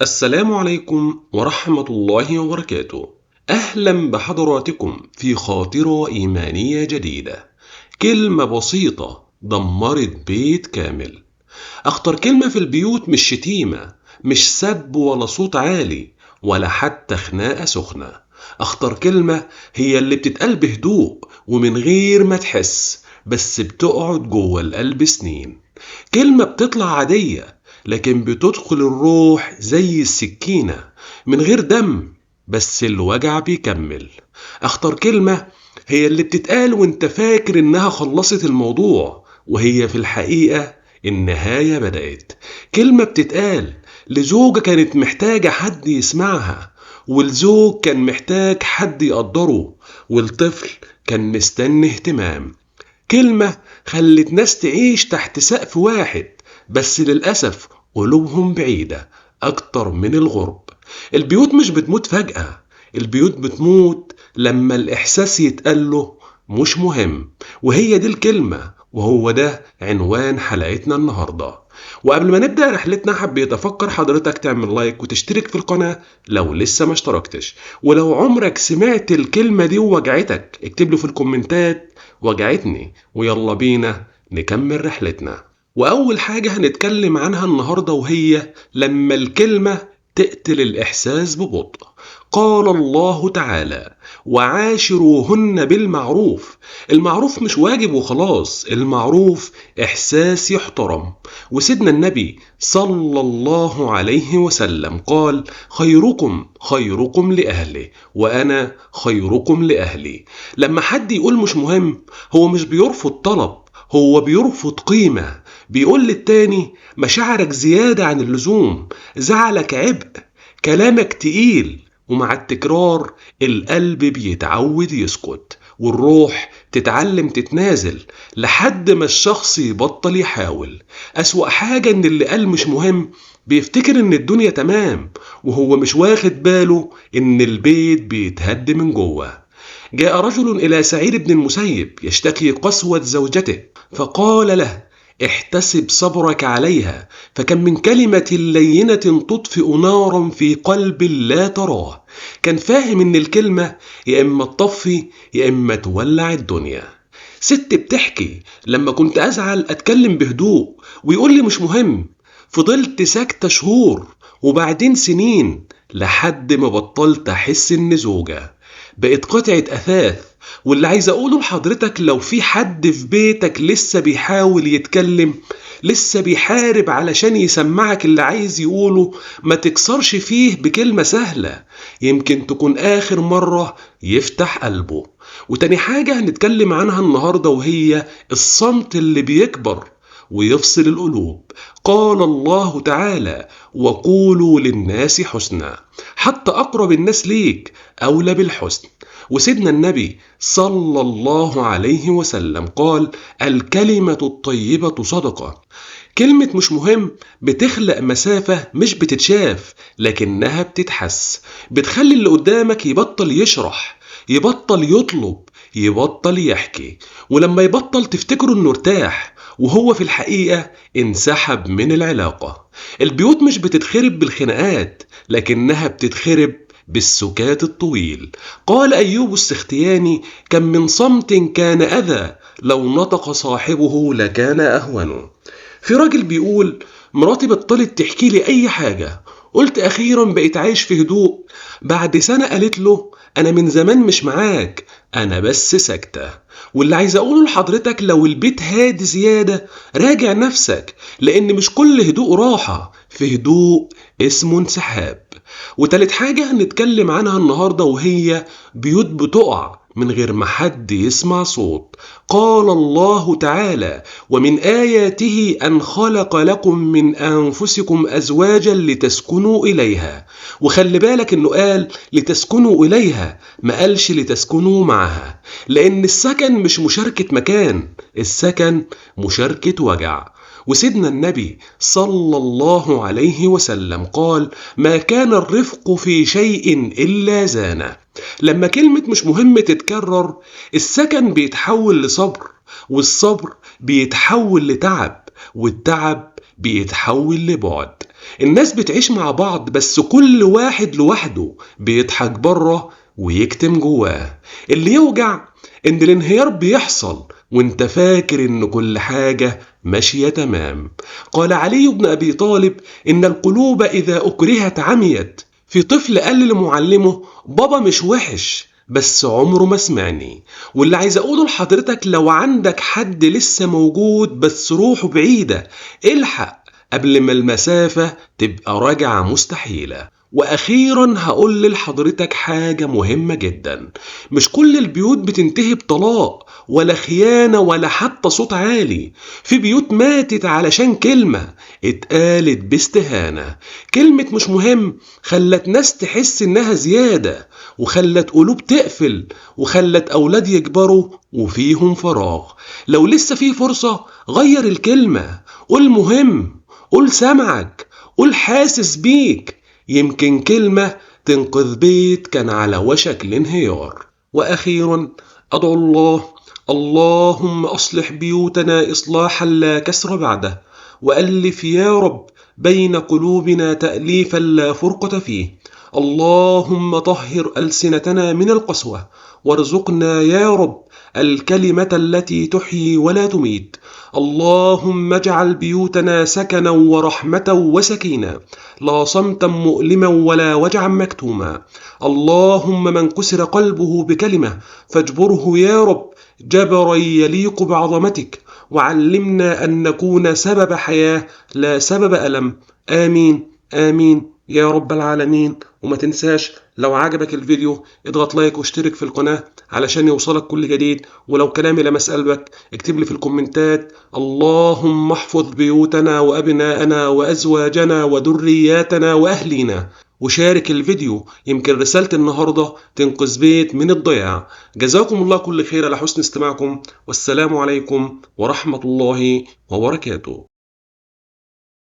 السلام عليكم ورحمة الله وبركاته. أهلا بحضراتكم في خاطرة إيمانية جديدة. كلمة بسيطة دمرت بيت كامل. أخطر كلمة في البيوت مش شتيمة، مش سب ولا صوت عالي ولا حتى خناقة سخنة. أخطر كلمة هي اللي بتتقال بهدوء ومن غير ما تحس، بس بتقعد جوه القلب سنين. كلمة بتطلع عادية لكن بتدخل الروح زي السكينة من غير دم، بس الوجع بيكمل. أخطر كلمة هي اللي بتتقال وانت فاكر انها خلصت الموضوع، وهي في الحقيقة النهاية بدأت. كلمة بتتقال لزوجة كانت محتاجة حد يسمعها، والزوج كان محتاج حد يقدره، والطفل كان مستني اهتمام. كلمة خلت ناس تعيش تحت سقف واحد، بس للأسف قلوبهم بعيدة أكتر من الغرب. البيوت مش بتموت فجأة، البيوت بتموت لما الإحساس يتقاله مش مهم. وهي دي الكلمة، وهو ده عنوان حلقتنا النهاردة. وقبل ما نبدأ رحلتنا حب يتفكر حضرتك تعمل لايك وتشترك في القناة لو لسه ما اشتركتش. ولو عمرك سمعت الكلمة دي ووجعتك اكتب له في الكومنتات وجعتني، ويلا بينا نكمل رحلتنا. وأول حاجة هنتكلم عنها النهاردة وهي لما الكلمة تقتل الإحساس ببطء. قال الله تعالى: وعاشروهن بالمعروف. المعروف مش واجب وخلاص، المعروف إحساس يحترم. وسيدنا النبي صلى الله عليه وسلم قال: خيركم خيركم لأهله وأنا خيركم لأهلي. لما حد يقول مش مهم، هو مش بيرفض طلب، هو بيرفض قيمة. بيقول للتاني: مشاعرك زيادة عن اللزوم، زعلك عبء، كلامك تقيل. ومع التكرار القلب بيتعود يسكت، والروح تتعلم تتنازل لحد ما الشخص يبطل يحاول. أسوأ حاجة إن اللي قال مش مهم بيفتكر إن الدنيا تمام، وهو مش واخد باله إن البيت بيتهد من جوه. جاء رجل إلى سعيد بن المسيب يشتكي قسوة زوجته، فقال له: احتسب صبرك عليها، فكم من كلمة لينة تطفئ نارا في قلب لا تراه. كان فاهم إن الكلمة يا إما تطفي يا إما تولع الدنيا. ست بتحكي: لما كنت أزعل أتكلم بهدوء ويقول لي مش مهم، فضلت ساكتة شهور وبعدين سنين لحد ما بطلت أحس إن زوجة بقت قطعة أثاث. واللي عايز أقوله لحضرتك، لو في حد في بيتك لسه بيحاول يتكلم، لسه بيحارب علشان يسمعك اللي عايز يقوله، ما تكسرش فيه بكلمة سهلة، يمكن تكون آخر مرة يفتح قلبه. وتاني حاجة هنتكلم عنها النهاردة وهي الصمت اللي بيكبر ويفصل القلوب. قال الله تعالى: وقولوا للناس حسنا. حتى أقرب الناس ليك أولى بالحسن. وسيدنا النبي صلى الله عليه وسلم قال: الكلمة الطيبة صدقة. كلمة مش مهم بتخلق مسافة مش بتتشاف لكنها بتتحس، بتخلي اللي قدامك يبطل يشرح، يبطل يطلب، يبطل يحكي. ولما يبطل تفتكره انه ارتاح وهو في الحقيقة انسحب من العلاقة. البيوت مش بتتخرب بالخناقات لكنها بتتخرب بالسكات الطويل. قال أيوب السختياني: كم من صمت كان أذى لو نطق صاحبه لكان أهون. في راجل بيقول: مراتي بطلت تحكي لي أي حاجة، قلت أخيرا بقيت عايش في هدوء. بعد سنة قالت له: أنا من زمان مش معاك، أنا بس ساكتة. واللي عايز أقوله لحضرتك، لو البيت هادي زيادة راجع نفسك، لأن مش كل هدوء راحة، في هدوء اسمه انسحاب. وتالت حاجة هنتكلم عنها النهاردة وهي بيوت بتقع من غير ما حد يسمع صوت. قال الله تعالى: ومن آياته أن خلق لكم من أنفسكم أزواجا لتسكنوا إليها. وخلي بالك إنه قال لتسكنوا إليها، ما قالش لتسكنوا معها، لأن السكن مش مشاركة مكان، السكن مشاركة وجع. وسيدنا النبي صلى الله عليه وسلم قال: ما كان الرفق في شيء إلا زانه. لما كلمة مش مهم تتكرر، السكن بيتحول لصبر، والصبر بيتحول لتعب، والتعب بيتحول لبعد. الناس بتعيش مع بعض بس كل واحد لوحده، بيضحك بره ويكتم جواه. اللي يوجع إن الانهيار بيحصل وانت فاكر إن كل حاجة ماشية تمام. قال علي بن أبي طالب: إن القلوب إذا أكرهت عميت. في طفل قال لمعلمه: بابا مش وحش بس عمره ما سمعني. واللي عايز أقوله لحضرتك، لو عندك حد لسه موجود بس روحه بعيدة، الحق قبل ما المسافة تبقى راجعة مستحيلة. وأخيرا هقول لحضرتك حاجة مهمة جدا: مش كل البيوت بتنتهي بطلاق ولا خيانة ولا حتى صوت عالي. في بيوت ماتت علشان كلمة اتقالت باستهانة. كلمة مش مهم خلت ناس تحس إنها زيادة، وخلت قلوب تقفل، وخلت أولاد يكبروا وفيهم فراغ. لو لسه في فرصة، غير الكلمة، قول مهم، قول سامعك، قول حاسس بيك. يمكن كلمة تنقذ بيت كان على وشك الانهيار. وأخيرا أدعو الله: اللهم أصلح بيوتنا إصلاحا لا كسر بعده، وألف يا رب بين قلوبنا تأليفا لا فرقة فيه. اللهم طهر ألسنتنا من القسوة، وارزقنا يا رب الكلمة التي تحيي ولا تميت. اللهم اجعل بيوتنا سكنا ورحمة وسكينة، لا صمتا مؤلما ولا وجعا مكتوما. اللهم من كسر قلبه بكلمة فاجبره يا رب جبرا يليق بعظمتك، وعلمنا أن نكون سبب حياة لا سبب ألم. آمين آمين يا رب العالمين. وما تنساش لو عجبك الفيديو اضغط لايك واشترك في القناة علشان يوصلك كل جديد. ولو كلامي لمس قلبك اكتب لي في الكومنتات: اللهم احفظ بيوتنا وأبناءنا وأزواجنا وذرياتنا وأهلينا. وشارك الفيديو، يمكن رسالة النهاردة تنقذ بيت من الضياع. جزاكم الله كل خير على حسن استماعكم، والسلام عليكم ورحمة الله وبركاته.